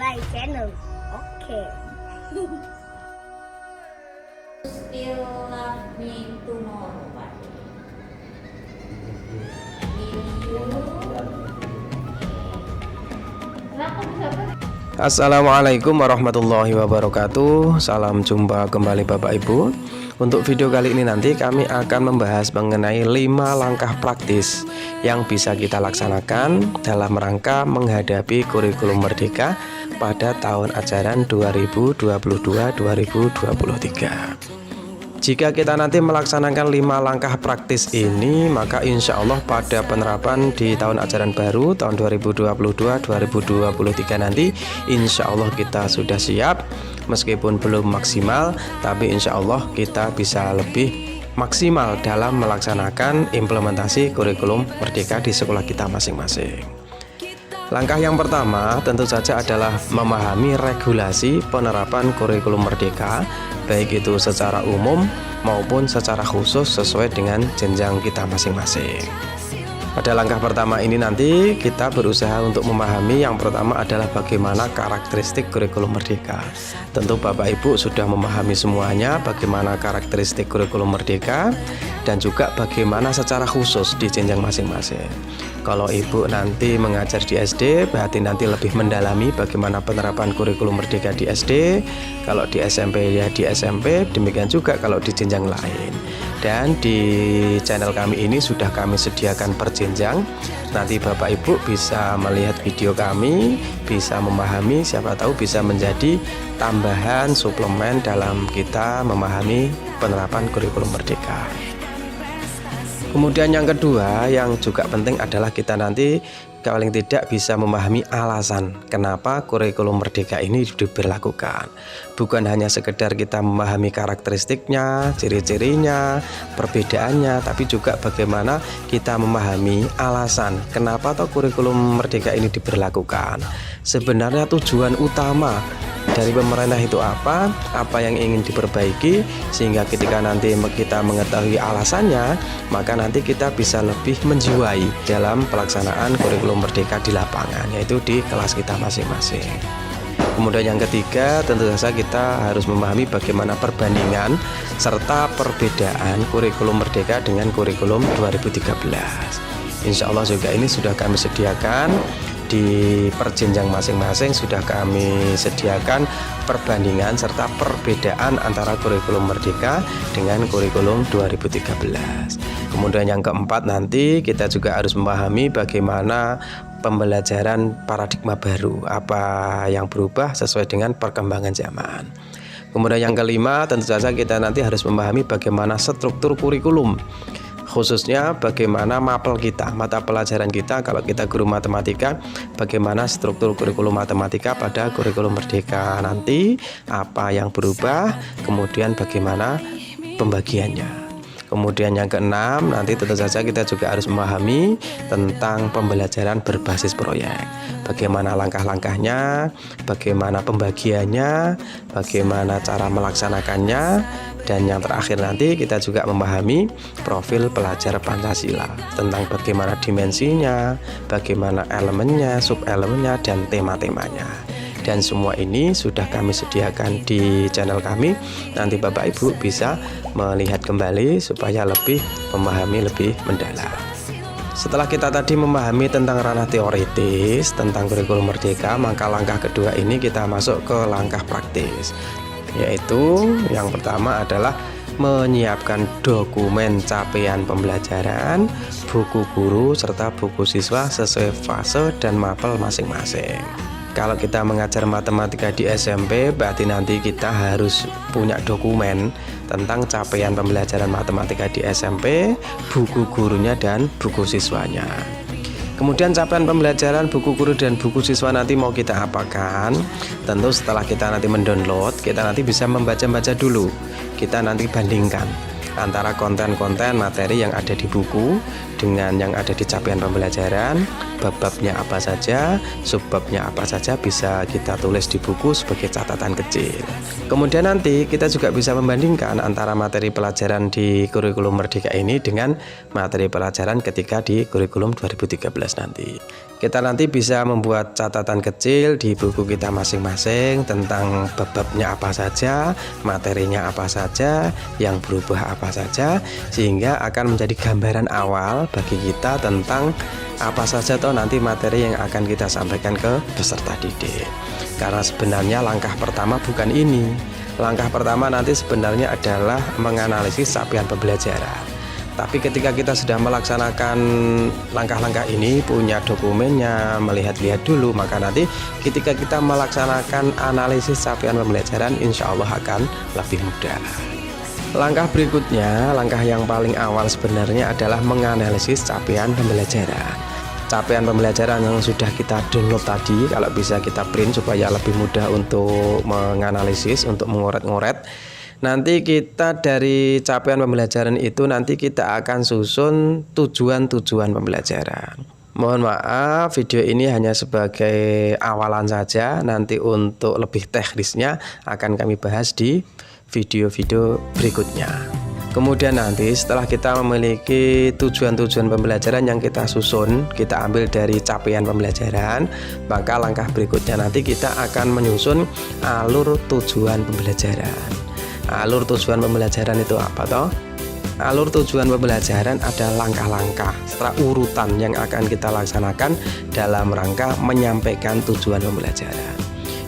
like channel. Oke. Still love me tomorrow, Pak. Kenapa bisa Assalamualaikum warahmatullahi wabarakatuh. Salam jumpa kembali Bapak Ibu. Untuk video kali ini nanti kami akan membahas mengenai 5 langkah praktis yang bisa kita laksanakan dalam rangka menghadapi kurikulum merdeka pada tahun ajaran 2022-2023. Jika kita nanti melaksanakan 5 langkah praktis ini, maka insya Allah pada penerapan di tahun ajaran baru tahun 2022-2023 nanti insya Allah kita sudah siap. Meskipun belum maksimal, tapi insya Allah kita bisa lebih maksimal dalam melaksanakan implementasi kurikulum merdeka di sekolah kita masing-masing. Langkah yang pertama tentu saja adalah memahami regulasi penerapan kurikulum merdeka, baik itu secara umum maupun secara khusus sesuai dengan jenjang kita masing-masing. Pada langkah pertama ini nanti kita berusaha untuk memahami yang pertama adalah bagaimana karakteristik kurikulum merdeka. Tentu Bapak Ibu sudah memahami semuanya bagaimana karakteristik kurikulum merdeka dan juga bagaimana secara khusus di jenjang masing-masing. Kalau Ibu nanti mengajar di SD, berarti nanti lebih mendalami bagaimana penerapan kurikulum merdeka di SD. Kalau di SMP ya di SMP, demikian juga kalau di jenjang lain. Dan di channel kami ini sudah kami sediakan per jenjang. Nanti Bapak Ibu bisa melihat video kami, bisa memahami, siapa tahu bisa menjadi tambahan suplemen dalam kita memahami penerapan kurikulum merdeka. Kemudian yang kedua yang juga penting adalah kita nanti paling tidak bisa memahami alasan kenapa kurikulum merdeka ini diberlakukan. Bukan hanya sekedar kita memahami karakteristiknya, ciri-cirinya, perbedaannya, tapi juga bagaimana kita memahami alasan kenapa toh kurikulum merdeka ini diberlakukan. Sebenarnya tujuan utama dari pemerintah itu apa yang ingin diperbaiki, sehingga ketika nanti kita mengetahui alasannya, maka nanti kita bisa lebih menjiwai dalam pelaksanaan kurikulum merdeka di lapangan, yaitu di kelas kita masing-masing. Kemudian yang ketiga tentu saja kita harus memahami bagaimana perbandingan serta perbedaan kurikulum merdeka dengan kurikulum 2013. Insya Allah juga ini sudah kami sediakan di perjenjang masing-masing, sudah kami sediakan perbandingan serta perbedaan antara kurikulum merdeka dengan kurikulum 2013. Kemudian yang keempat nanti kita juga harus memahami bagaimana pembelajaran paradigma baru, apa yang berubah sesuai dengan perkembangan zaman. Kemudian yang kelima tentu saja kita nanti harus memahami bagaimana struktur kurikulum, khususnya bagaimana mapel kita, mata pelajaran kita. Kalau kita guru matematika, bagaimana struktur kurikulum matematika pada kurikulum merdeka nanti, apa yang berubah, kemudian bagaimana pembagiannya. Kemudian yang keenam nanti tentu saja kita juga harus memahami tentang pembelajaran berbasis proyek, bagaimana langkah-langkahnya, bagaimana pembagiannya, bagaimana cara melaksanakannya. Dan yang terakhir nanti kita juga memahami profil pelajar Pancasila, tentang bagaimana dimensinya, bagaimana elemennya, sub-elemennya, dan tema-temanya. Dan semua ini sudah kami sediakan di channel kami. Nanti Bapak Ibu bisa melihat kembali supaya lebih memahami lebih mendalam. Setelah kita tadi memahami tentang ranah teoritis tentang kurikulum merdeka, maka langkah kedua ini kita masuk ke langkah praktis, yaitu yang pertama adalah menyiapkan dokumen capaian pembelajaran, buku guru, serta buku siswa sesuai fase dan mapel masing-masing. Kalau kita mengajar matematika di SMP, berarti nanti kita harus punya dokumen tentang capaian pembelajaran matematika di SMP, buku gurunya dan buku siswanya. Kemudian capaian pembelajaran, buku guru dan buku siswa nanti mau kita apakan? Tentu setelah kita nanti mendownload, kita nanti bisa membaca-baca dulu. Kita nanti bandingkan antara konten-konten materi yang ada di buku dengan yang ada di capaian pembelajaran, bab-babnya apa saja, subbabnya apa saja bisa kita tulis di buku sebagai catatan kecil. Kemudian nanti kita juga bisa membandingkan antara materi pelajaran di kurikulum Merdeka ini dengan materi pelajaran ketika di kurikulum 2013 nanti. Kita nanti bisa membuat catatan kecil di buku kita masing-masing tentang bab-babnya apa saja, materinya apa saja, yang berubah apa saja, sehingga akan menjadi gambaran awal bagi kita tentang apa saja toh nanti materi yang akan kita sampaikan ke peserta didik. Karena sebenarnya langkah pertama bukan ini. Langkah pertama nanti sebenarnya adalah menganalisis capaian pembelajaran. Tapi ketika kita sudah melaksanakan langkah-langkah ini, punya dokumennya, melihat-lihat dulu, maka nanti ketika kita melaksanakan analisis capaian pembelajaran, insya Allah akan lebih mudah. Langkah berikutnya, langkah yang paling awal sebenarnya adalah menganalisis capaian pembelajaran. Capaian pembelajaran yang sudah kita download tadi, kalau bisa kita print supaya lebih mudah untuk menganalisis, untuk mengoret-ngoret. Nanti kita dari capaian pembelajaran itu nanti kita akan susun tujuan-tujuan pembelajaran. Mohon maaf, video ini hanya sebagai awalan saja. Nanti untuk lebih teknisnya akan kami bahas di video-video berikutnya. Kemudian nanti setelah kita memiliki tujuan-tujuan pembelajaran yang kita susun, kita ambil dari capaian pembelajaran, maka langkah berikutnya nanti kita akan menyusun alur tujuan pembelajaran. Alur tujuan pembelajaran itu apa toh? Alur tujuan pembelajaran ada langkah-langkah setelah urutan yang akan kita laksanakan dalam rangka menyampaikan tujuan pembelajaran.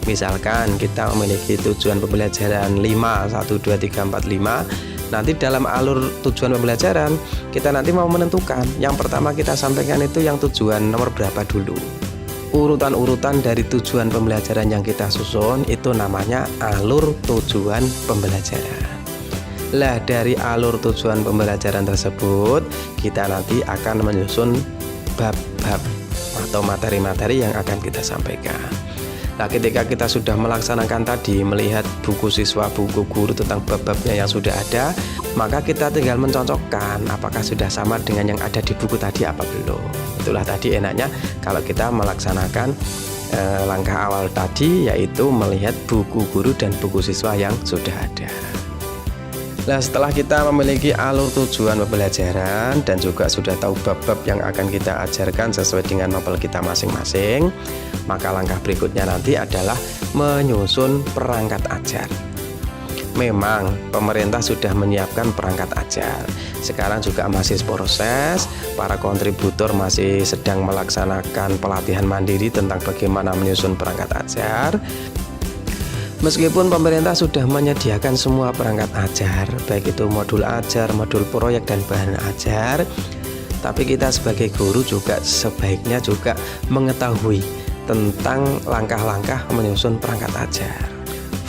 Misalkan kita memiliki tujuan pembelajaran 5, 1, 2, 3, 4, 5. Nanti dalam alur tujuan pembelajaran kita nanti mau menentukan yang pertama kita sampaikan itu yang tujuan nomor berapa dulu. Urutan-urutan dari tujuan pembelajaran yang kita susun itu namanya alur tujuan pembelajaran. Lah dari alur tujuan pembelajaran tersebut kita nanti akan menyusun bab-bab atau materi-materi yang akan kita sampaikan. Nah, ketika kita sudah melaksanakan tadi, melihat buku siswa, buku guru tentang bab-babnya yang sudah ada, maka kita tinggal mencocokkan apakah sudah sama dengan yang ada di buku tadi apa belum. Itulah tadi enaknya kalau kita melaksanakan langkah awal tadi, yaitu melihat buku guru dan buku siswa yang sudah ada. Nah, setelah kita memiliki alur tujuan pembelajaran dan juga sudah tahu bab-bab yang akan kita ajarkan sesuai dengan novel kita masing-masing, maka langkah berikutnya nanti adalah menyusun perangkat ajar. Memang pemerintah sudah menyiapkan perangkat ajar. Sekarang juga masih proses, para kontributor masih sedang melaksanakan pelatihan mandiri tentang bagaimana menyusun perangkat ajar. Meskipun pemerintah sudah menyediakan semua perangkat ajar, baik itu modul ajar, modul proyek, dan bahan ajar, tapi kita sebagai guru juga sebaiknya juga mengetahui tentang langkah-langkah menyusun perangkat ajar.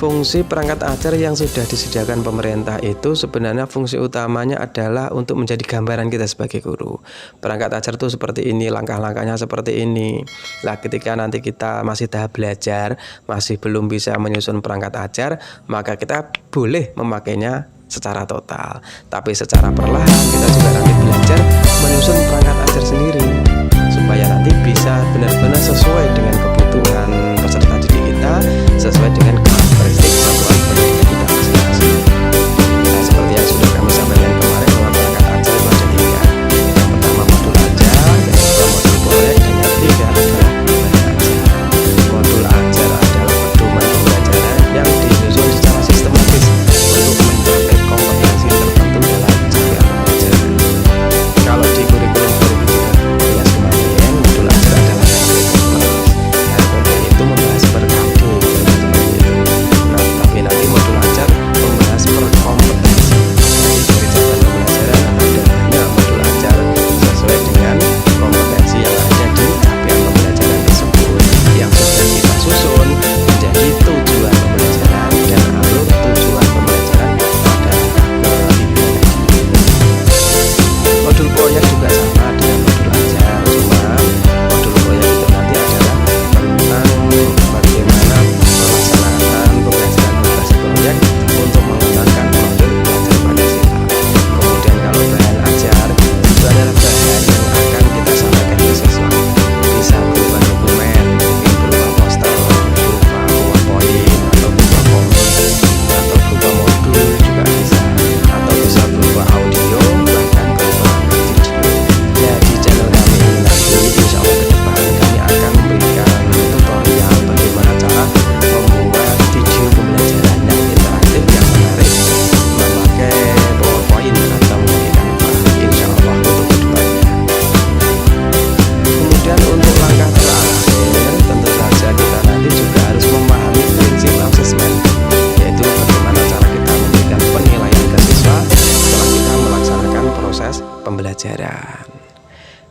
Fungsi perangkat ajar yang sudah disediakan pemerintah itu sebenarnya fungsi utamanya adalah untuk menjadi gambaran kita sebagai guru. Perangkat ajar itu seperti ini, langkah-langkahnya seperti ini. Nah, ketika nanti kita masih tahap belajar, masih belum bisa menyusun perangkat ajar, maka kita boleh memakainya secara total. Tapi secara perlahan kita juga nanti belajar menyusun perangkat ajar sendiri, supaya nanti bisa benar-benar sesuai dengan kebutuhan peserta didik kita, sesuai dengan karakteristik satuan pendidikan kita masing-masing. Nah, seperti yang sudah kami sampaikan kemarin bahwa perangkat ajar itu ada 3. Yang pertama modul ajar, yang kedua modul proyek, dan yang ketiga adalah bahan ajar. Modul ajar adalah pedoman pembelajaran yang disusun secara sistematis untuk mencapai kompetensi tertentu dalam capaian pembelajaran. Kalau di kurikulum 2013 kemarin, modul ajar adalah yang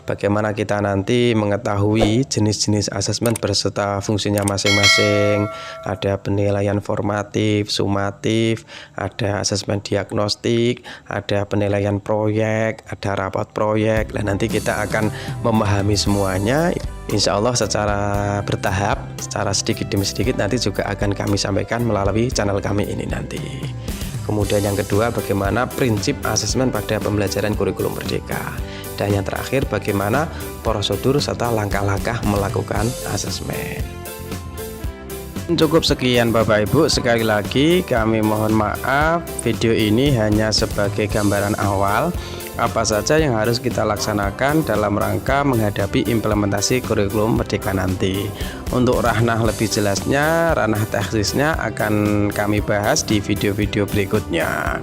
bagaimana kita nanti mengetahui jenis-jenis asesmen beserta fungsinya masing-masing. Ada penilaian formatif, sumatif, ada asesmen diagnostik, ada penilaian proyek, ada rapat proyek. Dan nanti kita akan memahami semuanya, insya Allah secara bertahap, secara sedikit demi sedikit nanti juga akan kami sampaikan melalui channel kami ini nanti. Kemudian yang kedua, bagaimana prinsip asesmen pada pembelajaran kurikulum merdeka. Dan yang terakhir, bagaimana prosedur serta langkah-langkah melakukan asesmen. Cukup sekian Bapak Ibu, sekali lagi kami mohon maaf, video ini hanya sebagai gambaran awal apa saja yang harus kita laksanakan dalam rangka menghadapi implementasi kurikulum merdeka nanti. Untuk ranah lebih jelasnya, ranah teknisnya akan kami bahas di video-video berikutnya.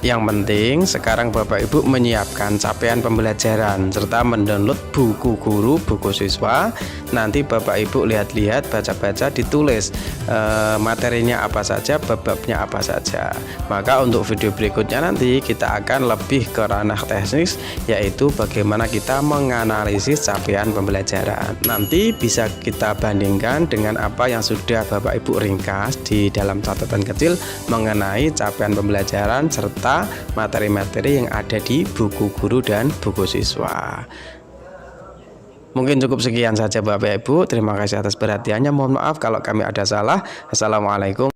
Yang penting sekarang Bapak Ibu menyiapkan capaian pembelajaran serta mendownload buku guru, buku siswa. Nanti Bapak Ibu lihat-lihat, baca-baca, ditulis materinya apa saja, bab-babnya apa saja. Maka untuk video berikutnya nanti kita akan lebih ke ranah teknis, yaitu bagaimana kita menganalisis capaian pembelajaran. Nanti bisa kita bandingkan dengan apa yang sudah Bapak Ibu ringkas di dalam catatan kecil mengenai capaian pembelajaran serta materi-materi yang ada di buku guru dan buku siswa. Mungkin cukup sekian saja Bapak Ibu. Terima kasih atas perhatiannya. Mohon maaf kalau kami ada salah. Assalamualaikum.